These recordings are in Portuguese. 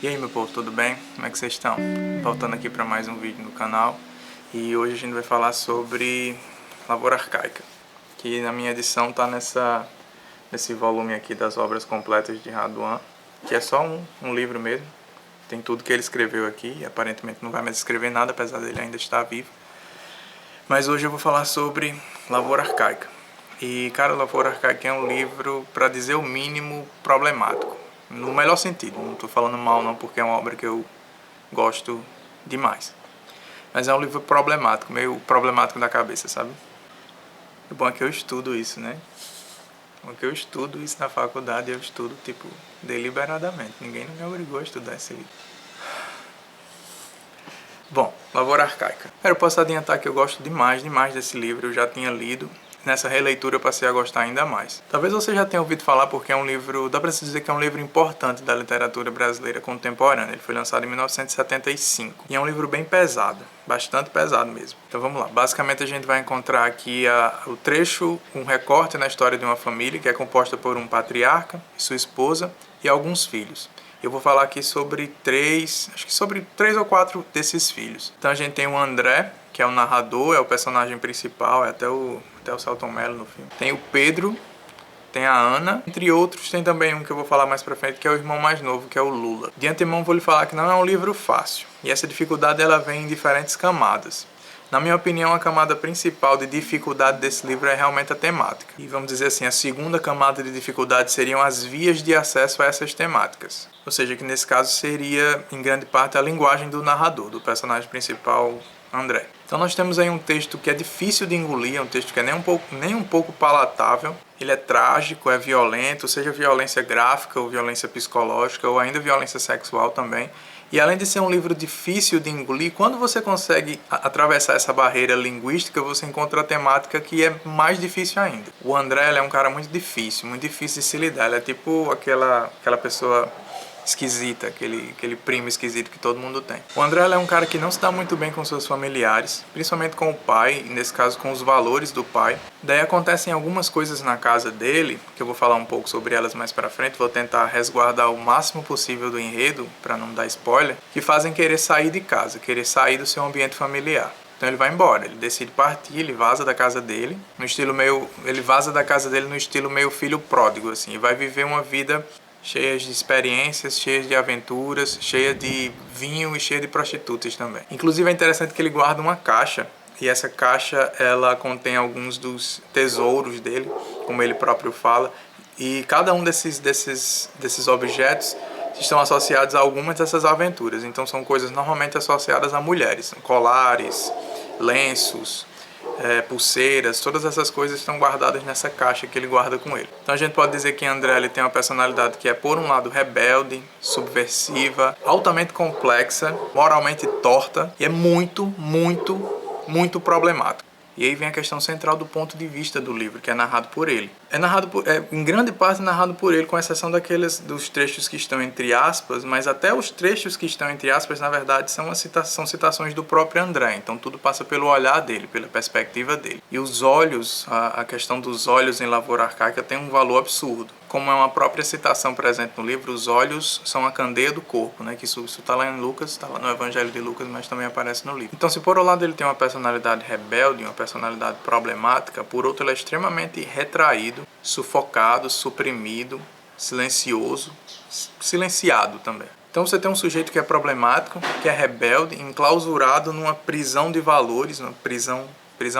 E aí, meu povo, tudo bem? Como é que vocês estão? Voltando aqui para mais um vídeo no canal, e hoje a gente vai falar sobre Lavoura Arcaica, que na minha edição tá nesse volume aqui das obras completas de Raduan, que é só um livro mesmo. Tem tudo que ele escreveu aqui, e aparentemente não vai mais escrever nada, apesar dele ainda estar vivo. Mas hoje eu vou falar sobre Lavoura Arcaica. E, cara, Lavoura Arcaica é um livro, para dizer o mínimo, problemático. No melhor sentido, não estou falando mal não, porque é uma obra que eu gosto demais. Mas é um livro problemático, meio problemático da cabeça, sabe? O bom é que eu estudo isso, né? O bom é que eu estudo isso na faculdade, eu estudo, tipo, deliberadamente. Ninguém me obrigou a estudar esse livro. Bom, Lavoura Arcaica. Eu posso adiantar que eu gosto demais desse livro, eu já tinha lido. Nessa releitura eu passei a gostar ainda mais. Talvez você já tenha ouvido falar porque é um livro, dá pra se dizer que é um livro importante da literatura brasileira contemporânea. Ele foi lançado em 1975 e é um livro bem pesado, bastante pesado mesmo. Então vamos lá, basicamente a gente vai encontrar aqui o trecho, um recorte na história de uma família que é composta por um patriarca, sua esposa e alguns filhos. Eu vou falar aqui sobre três ou quatro desses filhos. Então a gente tem o André, que é o narrador, é o personagem principal, é até o Selton Mello no filme. Tem o Pedro, tem a Ana, entre outros. Tem também um que eu vou falar mais pra frente, que é o irmão mais novo, que é o Lula. De antemão vou lhe falar que não é um livro fácil, e essa dificuldade ela vem em diferentes camadas. Na minha opinião, a camada principal de dificuldade desse livro é realmente a temática. E vamos dizer assim, a segunda camada de dificuldade seriam as vias de acesso a essas temáticas. Ou seja, que nesse caso seria, em grande parte, a linguagem do narrador, do personagem principal, André. Então nós temos aí um texto que é difícil de engolir, é um texto que é nem um pouco palatável. Ele é trágico, é violento, seja violência gráfica ou violência psicológica ou ainda violência sexual também. E além de ser um livro difícil de engolir, quando você consegue atravessar essa barreira linguística, você encontra a temática que é mais difícil ainda. O André é um cara muito difícil de se lidar. Ele é tipo aquela pessoa esquisita, aquele primo esquisito que todo mundo tem. O André é um cara que não se dá muito bem com seus familiares, principalmente com o pai, nesse caso com os valores do pai. Daí acontecem algumas coisas na casa dele, que eu vou falar um pouco sobre elas mais pra frente, vou tentar resguardar o máximo possível do enredo, pra não dar spoiler, que fazem querer sair de casa, querer sair do seu ambiente familiar. Então ele vai embora, ele decide partir, ele vaza da casa dele, ele vaza da casa dele no estilo meio filho pródigo, assim, e vai viver uma vida cheias de experiências, cheias de aventuras, cheia de vinho e cheia de prostitutas também. Inclusive é interessante que ele guarda uma caixa, e essa caixa ela contém alguns dos tesouros dele, como ele próprio fala, e cada um desses objetos estão associados a algumas dessas aventuras. Então são coisas normalmente associadas a mulheres, colares, lenços, pulseiras, todas essas coisas estão guardadas nessa caixa que ele guarda com ele. Então a gente pode dizer que André ele tem uma personalidade que é, por um lado, rebelde, subversiva, altamente complexa, moralmente torta e é muito problemático. E aí vem a questão central do ponto de vista do livro, que é narrado por ele. Em grande parte narrado por ele, com exceção dos trechos que estão entre aspas, mas até os trechos que estão entre aspas, na verdade, são citações do próprio André. Então tudo passa pelo olhar dele, pela perspectiva dele. E os olhos, a questão dos olhos em Lavoura Arcaica tem um valor absurdo. Como é uma própria citação presente no livro, os olhos são a candeia do corpo, né? Que isso está lá em Lucas, está lá no Evangelho de Lucas, mas também aparece no livro. Então, se por um lado ele tem uma personalidade rebelde, uma personalidade problemática, por outro ele é extremamente retraído, sufocado, suprimido, silencioso, silenciado também. Então você tem um sujeito que é problemático, que é rebelde, enclausurado numa prisão de valores, uma prisão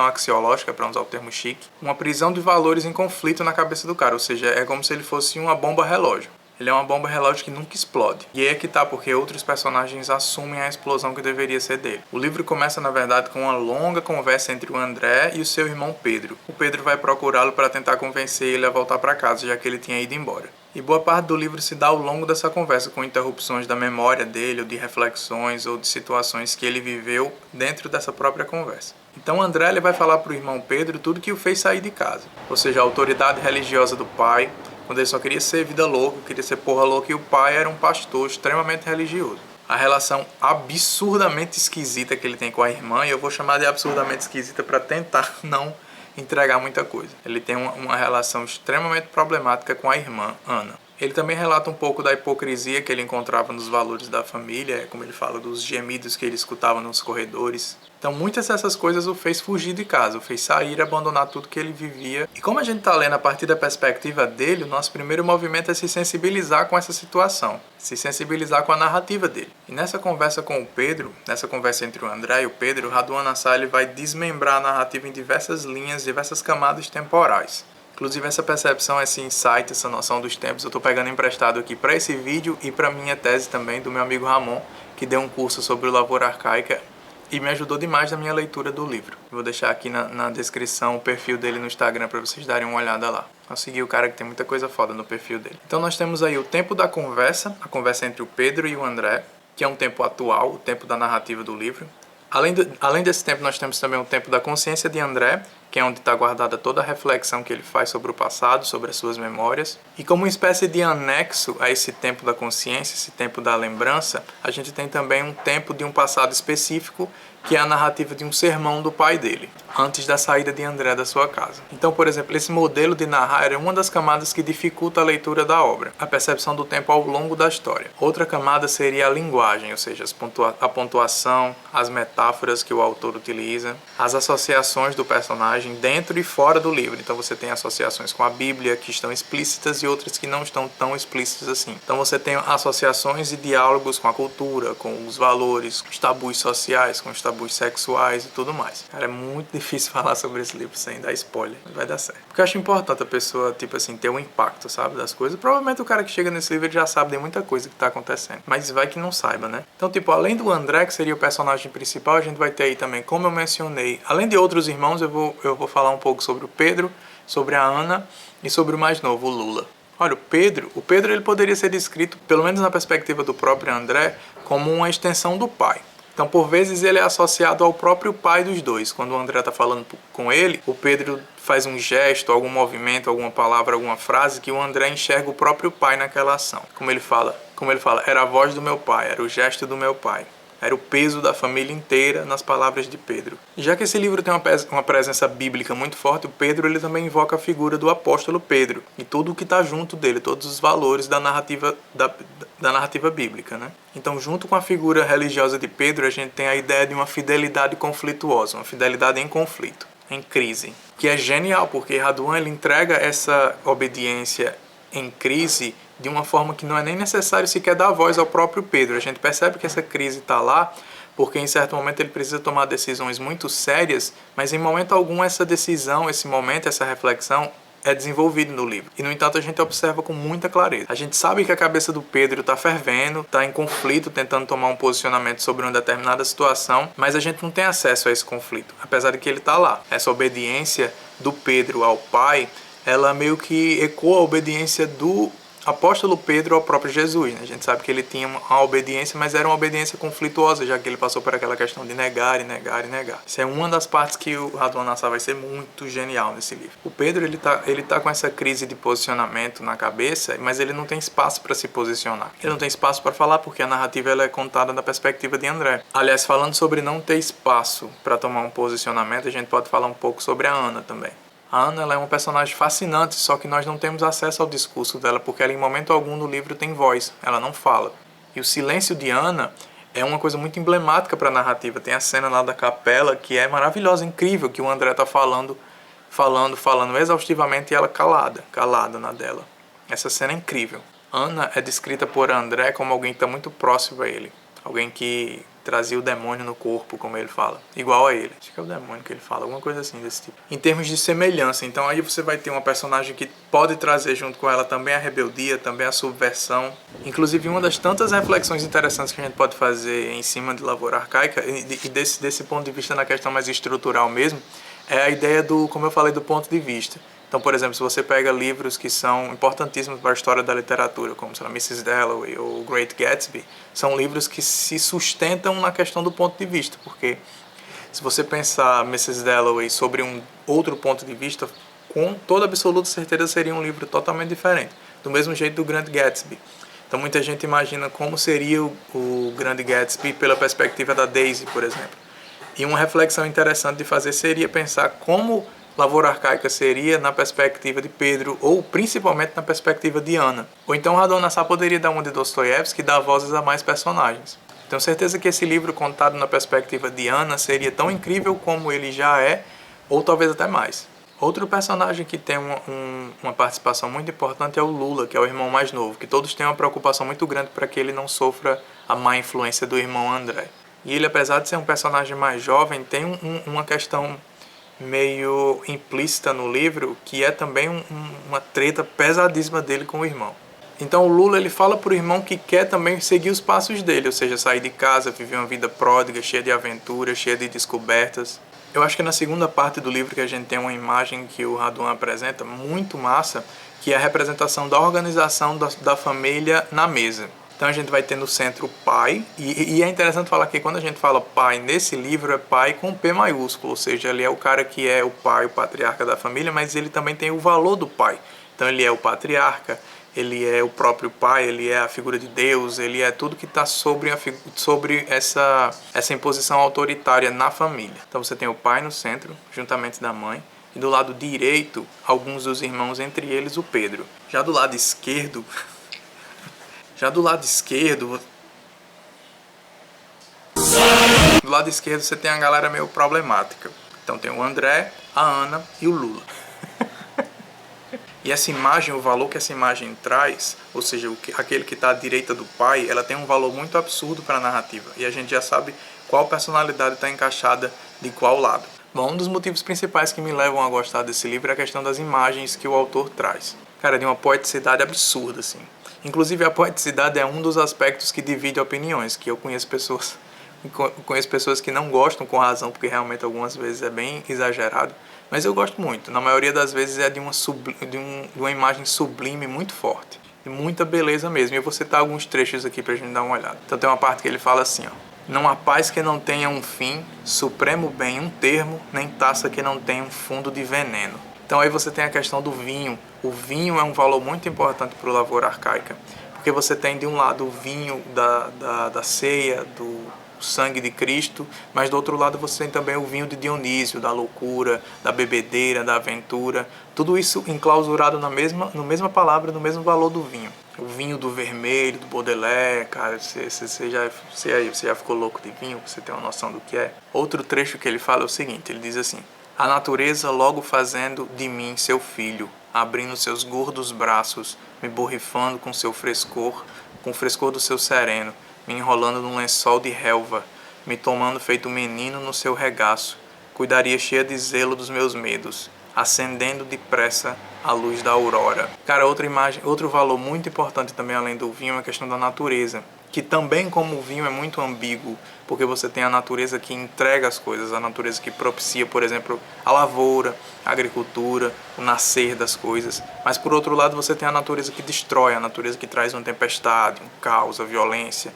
axiológica, para usar o termo chique, uma prisão de valores em conflito na cabeça do cara, ou seja, é como se ele fosse uma bomba relógio. Ele é uma bomba relógio que nunca explode. E aí é que tá, porque outros personagens assumem a explosão que deveria ser dele. O livro começa, na verdade, com uma longa conversa entre o André e o seu irmão Pedro. O Pedro vai procurá-lo para tentar convencer ele a voltar para casa, já que ele tinha ido embora. E boa parte do livro se dá ao longo dessa conversa, com interrupções da memória dele, ou de reflexões, ou de situações que ele viveu dentro dessa própria conversa. Então André ele vai falar para o irmão Pedro tudo que o fez sair de casa. Ou seja, a autoridade religiosa do pai, quando ele só queria ser vida louca, queria ser porra louca, e o pai era um pastor extremamente religioso. A relação absurdamente esquisita que ele tem com a irmã, e eu vou chamar de absurdamente esquisita para tentar não entregar muita coisa. Ele tem uma relação extremamente problemática com a irmã, Ana. Ele também relata um pouco da hipocrisia que ele encontrava nos valores da família, como ele fala dos gemidos que ele escutava nos corredores. Então muitas dessas coisas o fez fugir de casa, o fez sair, abandonar tudo que ele vivia. E como a gente está lendo a partir da perspectiva dele, o nosso primeiro movimento é se sensibilizar com essa situação, se sensibilizar com a narrativa dele. E nessa conversa com o Pedro, nessa conversa entre o André e o Pedro, o Raduan Nassar ele vai desmembrar a narrativa em diversas linhas, diversas camadas temporais. Inclusive essa percepção, esse insight, essa noção dos tempos, eu estou pegando emprestado aqui para esse vídeo e para minha tese também do meu amigo Ramon, que deu um curso sobre lavoura arcaica e me ajudou demais na minha leitura do livro. Vou deixar aqui na descrição o perfil dele no Instagram para vocês darem uma olhada lá. Consegui o cara que tem muita coisa foda no perfil dele. Então nós temos aí o tempo da conversa, a conversa entre o Pedro e o André, que é um tempo atual, o tempo da narrativa do livro. Além desse tempo, nós temos também o tempo da consciência de André, que é onde está guardada toda a reflexão que ele faz sobre o passado, sobre as suas memórias. E como uma espécie de anexo a esse tempo da consciência, esse tempo da lembrança, a gente tem também um tempo de um passado específico, que é a narrativa de um sermão do pai dele, antes da saída de André da sua casa. Então, por exemplo, esse modelo de narrar é uma das camadas que dificulta a leitura da obra, a percepção do tempo ao longo da história. Outra camada seria a linguagem, ou seja, a pontuação, as metáforas que o autor utiliza, as associações do personagem dentro e fora do livro. Então você tem associações com a Bíblia que estão explícitas e outras que não estão tão explícitas assim. Então você tem associações e diálogos com a cultura, com os valores, com os tabus sociais, com os tabus sexuais e tudo mais. Cara, é muito difícil falar sobre esse livro sem dar spoiler, mas vai dar certo. Porque eu acho importante a pessoa, tipo assim, ter um impacto, sabe, das coisas. Provavelmente o cara que chega nesse livro ele já sabe de muita coisa que tá acontecendo, mas vai que não saiba, né? Então, tipo, além do André, que seria o personagem principal, a gente vai ter aí também, como eu mencionei, além de outros irmãos, eu vou falar um pouco sobre o Pedro, sobre a Ana e sobre o mais novo, o Lula. Olha, o Pedro ele poderia ser descrito, pelo menos na perspectiva do próprio André, como uma extensão do pai. Então, por vezes, ele é associado ao próprio pai dos dois. Quando o André está falando com ele, o Pedro faz um gesto, algum movimento, alguma palavra, alguma frase que o André enxerga o próprio pai naquela ação. Como ele fala, era a voz do meu pai, era o gesto do meu pai. Era o peso da família inteira nas palavras de Pedro. E já que esse livro tem uma presença bíblica muito forte, o Pedro ele também invoca a figura do apóstolo Pedro e tudo o que está junto dele, todos os valores da narrativa bíblica, né? Então, junto com a figura religiosa de Pedro, a gente tem a ideia de uma fidelidade conflituosa, uma fidelidade em conflito, em crise, que é genial, porque Raduan ele entrega essa obediência em crise de uma forma que não é nem necessário sequer dar voz ao próprio Pedro. A gente percebe que essa crise está lá porque em certo momento ele precisa tomar decisões muito sérias, mas em momento algum essa decisão, esse momento, essa reflexão é desenvolvido no livro. E no entanto a gente observa com muita clareza. A gente sabe que a cabeça do Pedro está fervendo, está em conflito, tentando tomar um posicionamento sobre uma determinada situação, mas a gente não tem acesso a esse conflito, apesar de que ele está lá. Essa obediência do Pedro ao pai, ela meio que ecoa a obediência do apóstolo Pedro ao próprio Jesus, né? A gente sabe que ele tinha uma obediência, mas era uma obediência conflituosa, já que ele passou por aquela questão de negar e negar e negar. Isso é uma das partes que o Raduan Nassar vai ser muito genial nesse livro. O Pedro, ele tá com essa crise de posicionamento na cabeça, mas ele não tem espaço para se posicionar. Ele não tem espaço para falar, porque a narrativa ela é contada da perspectiva de André. Aliás, falando sobre não ter espaço para tomar um posicionamento, a gente pode falar um pouco sobre a Ana também. A Ana ela é uma personagem fascinante, só que nós não temos acesso ao discurso dela, porque ela em momento algum no livro tem voz, ela não fala. E o silêncio de Ana é uma coisa muito emblemática para a narrativa. Tem a cena lá da capela que é maravilhosa, incrível, que o André está falando exaustivamente e ela calada na dela. Essa cena é incrível. Ana é descrita por André como alguém que está muito próximo a ele, alguém que trazia o demônio no corpo, como ele fala. Igual a ele. Acho que é o demônio que ele fala, alguma coisa assim desse tipo. Em termos de semelhança, então aí você vai ter uma personagem que pode trazer junto com ela também a rebeldia, também a subversão. Inclusive, uma das tantas reflexões interessantes que a gente pode fazer em cima de Lavoura Arcaica, e desse ponto de vista na questão mais estrutural mesmo, é a ideia do, como eu falei, do ponto de vista. Então, por exemplo, se você pega livros que são importantíssimos para a história da literatura, como sei lá, Mrs. Dalloway ou Great Gatsby, são livros que se sustentam na questão do ponto de vista, porque se você pensar Mrs. Dalloway sobre um outro ponto de vista, com toda absoluta certeza seria um livro totalmente diferente, do mesmo jeito do Grande Gatsby. Então muita gente imagina como seria o Grande Gatsby pela perspectiva da Daisy, por exemplo. E uma reflexão interessante de fazer seria pensar como Lavoura Arcaica seria na perspectiva de Pedro, ou principalmente na perspectiva de Ana. Ou então Radon Nassar poderia dar uma de Dostoiévski, que dá vozes a mais personagens. Tenho certeza que esse livro contado na perspectiva de Ana seria tão incrível como ele já é, ou talvez até mais. Outro personagem que tem uma participação muito importante é o Lula, que é o irmão mais novo, que todos têm uma preocupação muito grande para que ele não sofra a má influência do irmão André. E ele, apesar de ser um personagem mais jovem, tem uma questão meio implícita no livro, que é também uma treta pesadíssima dele com o irmão. Então o Lula, ele fala pro irmão que quer também seguir os passos dele, ou seja, sair de casa, viver uma vida pródiga, cheia de aventuras, cheia de descobertas. Eu acho que na segunda parte do livro que a gente tem uma imagem que o Radon apresenta muito massa, que é a representação da organização da família na mesa. Então a gente vai ter no centro o pai, e é interessante falar que quando a gente fala pai nesse livro, é pai com P maiúsculo, ou seja, ele é o cara que é o pai, o patriarca da família, mas ele também tem o valor do pai. Então ele é o patriarca, ele é o próprio pai, ele é a figura de Deus, ele é tudo que está sobre essa imposição autoritária na família. Então você tem o pai no centro, juntamente da mãe, e do lado direito, alguns dos irmãos, entre eles o Pedro. Já do lado esquerdo você tem a galera meio problemática. Então tem o André, a Ana e o Lula. E essa imagem, o valor que essa imagem traz, ou seja, aquele que está à direita do pai, ela tem um valor muito absurdo para a narrativa. E a gente já sabe qual personalidade está encaixada de qual lado. Bom, um dos motivos principais que me levam a gostar desse livro é a questão das imagens que o autor traz. Cara, de uma poeticidade absurda, assim. Inclusive, a poeticidade é um dos aspectos que divide opiniões, que eu conheço pessoas que não gostam com razão, porque realmente algumas vezes é bem exagerado, mas eu gosto muito. Na maioria das vezes é de uma imagem sublime muito forte, de muita beleza mesmo. E eu vou citar alguns trechos aqui pra gente dar uma olhada. Então tem uma parte que ele fala assim, ó: não há paz que não tenha um fim, supremo bem um termo, nem taça que não tenha um fundo de veneno. Então aí você tem a questão do vinho. O vinho é um valor muito importante para o Lavoura Arcaica, porque você tem de um lado o vinho da ceia, do sangue de Cristo, mas do outro lado você tem também o vinho de Dionísio, da loucura, da bebedeira, da aventura. Tudo isso enclausurado na mesma palavra, no mesmo valor do vinho. O vinho do vermelho, do Baudelaire, cara, você já ficou louco de vinho, você tem uma noção do que é. Outro trecho que ele fala é o seguinte, ele diz assim: a natureza logo fazendo de mim seu filho, abrindo seus gordos braços, me borrifando com seu frescor, com o frescor do seu sereno, me enrolando num lençol de relva, me tomando feito menino no seu regaço, cuidaria cheia de zelo dos meus medos, acendendo depressa a luz da aurora. Cara, outro valor muito importante também além do vinho é a questão da natureza, que também, como o vinho, é muito ambíguo, porque você tem a natureza que entrega as coisas, a natureza que propicia, por exemplo, a lavoura, a agricultura, o nascer das coisas, mas por outro lado você tem a natureza que destrói, a natureza que traz uma tempestade, um caos, a violência.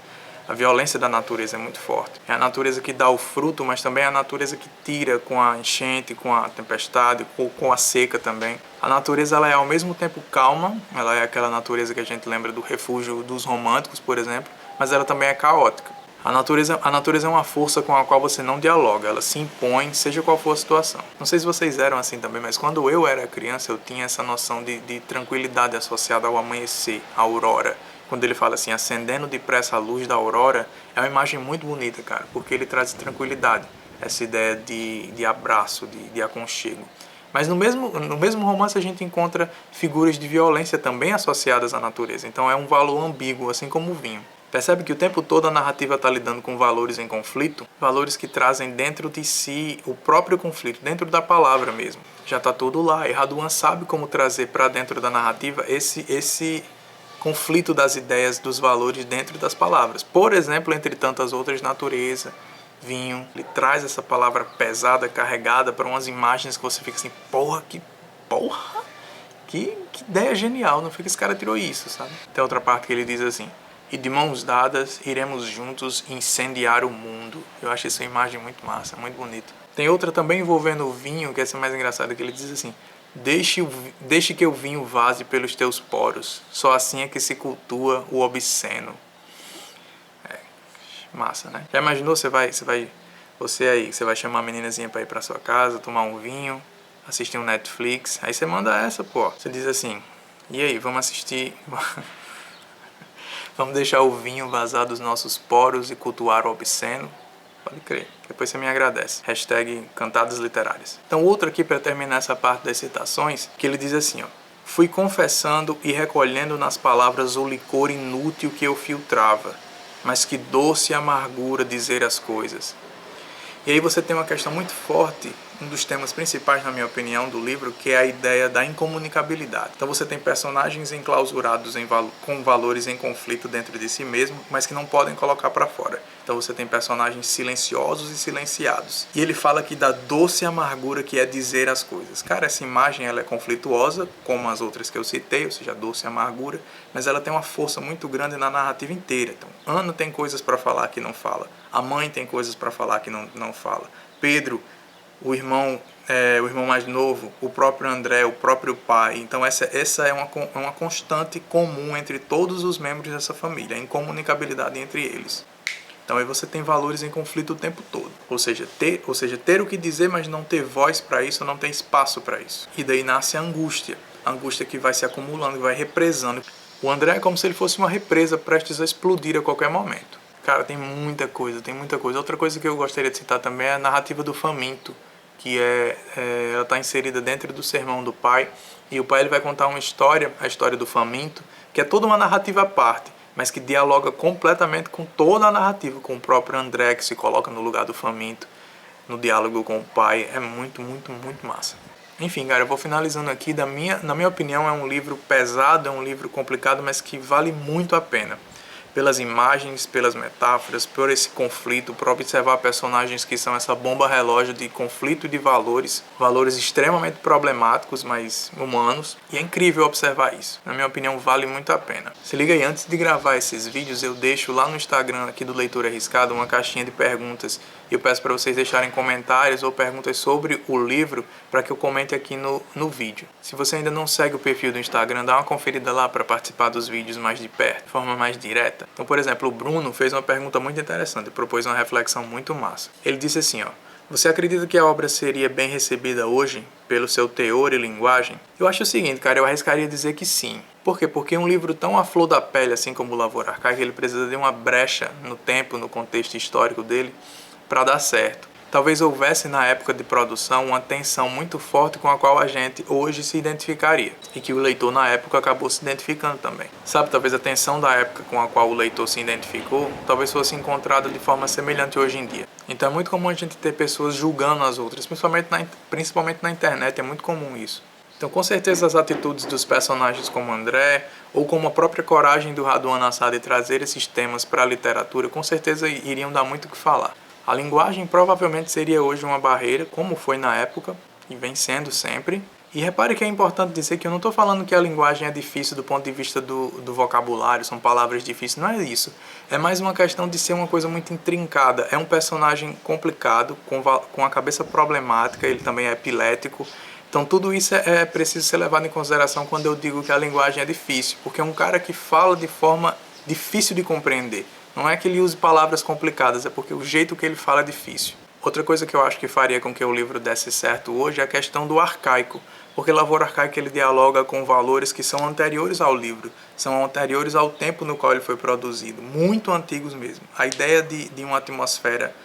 A violência da natureza é muito forte. É a natureza que dá o fruto, mas também é a natureza que tira com a enchente, com a tempestade, com a seca também. A natureza, ela é ao mesmo tempo calma, ela é aquela natureza que a gente lembra do refúgio dos românticos, por exemplo, mas ela também é caótica. A natureza é uma força com a qual você não dialoga, ela se impõe, seja qual for a situação. Não sei se vocês eram assim também, mas quando eu era criança, eu tinha essa noção de tranquilidade associada ao amanhecer, à aurora. Quando ele fala assim, acendendo depressa a luz da aurora, é uma imagem muito bonita, cara, porque ele traz tranquilidade, essa ideia de abraço, de aconchego. Mas no mesmo romance a gente encontra figuras de violência também associadas à natureza, então é um valor ambíguo, assim como o vinho. Percebe que o tempo todo a narrativa está lidando com valores em conflito, valores que trazem dentro de si o próprio conflito, dentro da palavra mesmo. Já está tudo lá, e Radwan sabe como trazer para dentro da narrativa esse conflito das ideias, dos valores dentro das palavras. Por exemplo, entre tantas outras, natureza, vinho. Ele traz essa palavra pesada, carregada para umas imagens que você fica assim, que ideia genial, não foi que esse cara tirou isso, sabe? Tem outra parte que ele diz assim: e de mãos dadas iremos juntos incendiar o mundo. Eu acho essa imagem muito massa, muito bonita. Tem outra também envolvendo o vinho, que essa é mais engraçada, que ele diz assim: deixe que o vinho vaze pelos teus poros, só assim é que se cultua o obsceno. É, massa, né? Já imaginou, você vai chamar a meninazinha para ir para sua casa, tomar um vinho, assistir um Netflix. Aí você manda essa, pô. Você diz assim, e aí, vamos assistir... Vamos deixar o vinho vazar dos nossos poros e cultuar o obsceno? Pode crer. Depois você me agradece. Hashtag Cantadas Literárias. Então, outro aqui para terminar essa parte das citações, que ele diz assim, ó. Fui confessando e recolhendo nas palavras o licor inútil que eu filtrava, mas que doce amargura dizer as coisas. E aí você tem uma questão muito forte, um dos temas principais, na minha opinião, do livro, que é a ideia da incomunicabilidade. Então você tem personagens enclausurados com valores em conflito dentro de si mesmo, mas que não podem colocar para fora. Então você tem personagens silenciosos e silenciados. E ele fala aqui da doce amargura que é dizer as coisas. Cara, essa imagem ela é conflituosa, como as outras que eu citei, ou seja, doce amargura, mas ela tem uma força muito grande na narrativa inteira. Então, Ana tem coisas para falar que não fala. A mãe tem coisas para falar que não fala. Pedro, o irmão mais novo, o próprio André, o próprio pai. Então essa é uma constante comum entre todos os membros dessa família, a incomunicabilidade entre eles. Então aí você tem valores em conflito o tempo todo. Ou seja, ter o que dizer, mas não ter voz para isso, não ter espaço para isso. E daí nasce a angústia que vai se acumulando, que vai represando. O André é como se ele fosse uma represa prestes a explodir a qualquer momento. Cara, tem muita coisa. Outra coisa que eu gostaria de citar também é a narrativa do faminto, que ela está inserida dentro do sermão do pai. E o pai ele vai contar uma história, a história do faminto, que é toda uma narrativa à parte, mas que dialoga completamente com toda a narrativa, com o próprio André, que se coloca no lugar do faminto, no diálogo com o pai. É muito, muito, muito massa. Enfim, cara, eu vou finalizando aqui. Na minha opinião, é um livro pesado, é um livro complicado, mas que vale muito a pena. Pelas imagens, pelas metáforas, por esse conflito, por observar personagens que são essa bomba relógio de conflito e de valores extremamente problemáticos, mas humanos, e é incrível observar isso. Na minha opinião, vale muito a pena. Se liga aí, antes de gravar esses vídeos, eu deixo lá no Instagram aqui do Leitor Arriscado uma caixinha de perguntas, e eu peço para vocês deixarem comentários ou perguntas sobre o livro, para que eu comente aqui no vídeo. Se você ainda não segue o perfil do Instagram, dá uma conferida lá para participar dos vídeos mais de perto, de forma mais direta. Então, por exemplo, o Bruno fez uma pergunta muito interessante, propôs uma reflexão muito massa. Ele disse assim, ó: você acredita que a obra seria bem recebida hoje pelo seu teor e linguagem? Eu acho o seguinte, cara, eu arriscaria dizer que sim. Por quê? Porque um livro tão à flor da pele, assim como o Lavoura Arcaica, ele precisa de uma brecha no tempo, no contexto histórico dele, para dar certo. Talvez houvesse na época de produção uma tensão muito forte com a qual a gente hoje se identificaria, e que o leitor na época acabou se identificando também. Sabe, talvez a tensão da época com a qual o leitor se identificou, talvez fosse encontrada de forma semelhante hoje em dia. Então é muito comum a gente ter pessoas julgando as outras, principalmente na internet, é muito comum isso. Então, com certeza, as atitudes dos personagens como André, ou como a própria coragem do Raduan Assad de trazer esses temas para a literatura, com certeza iriam dar muito o que falar. A linguagem provavelmente seria hoje uma barreira, como foi na época, e vem sendo sempre. E repare que é importante dizer que eu não estou falando que a linguagem é difícil do ponto de vista do vocabulário, são palavras difíceis, não é isso. É mais uma questão de ser uma coisa muito intrincada. É um personagem complicado, com a cabeça problemática, ele também é epilético. Então tudo isso é preciso ser levado em consideração quando eu digo que a linguagem é difícil, porque é um cara que fala de forma difícil de compreender. Não é que ele use palavras complicadas, é porque o jeito que ele fala é difícil. Outra coisa que eu acho que faria com que o livro desse certo hoje é a questão do arcaico, porque Lavoura Arcaica ele dialoga com valores que são anteriores ao livro, são anteriores ao tempo no qual ele foi produzido, muito antigos mesmo. A ideia de uma atmosfera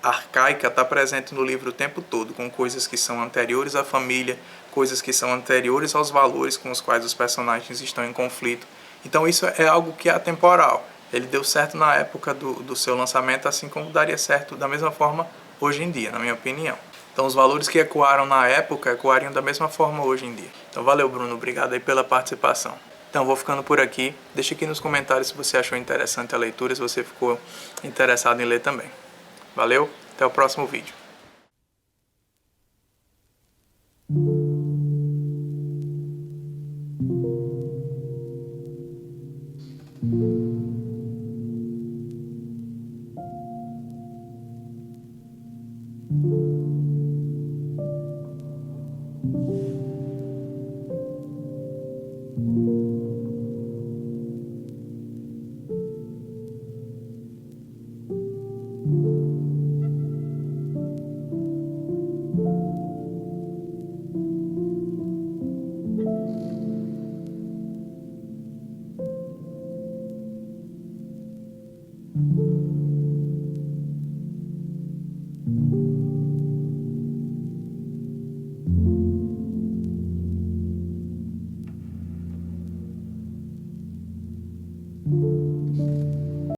arcaica está presente no livro o tempo todo, com coisas que são anteriores à família, coisas que são anteriores aos valores com os quais os personagens estão em conflito. Então isso é algo que é atemporal. Ele deu certo na época do seu lançamento, assim como daria certo da mesma forma hoje em dia, na minha opinião. Então os valores que ecoaram na época ecoariam da mesma forma hoje em dia. Então valeu, Bruno, obrigado aí pela participação. Então vou ficando por aqui. Deixa aqui nos comentários se você achou interessante a leitura, se você ficou interessado em ler também. Valeu, até o próximo vídeo.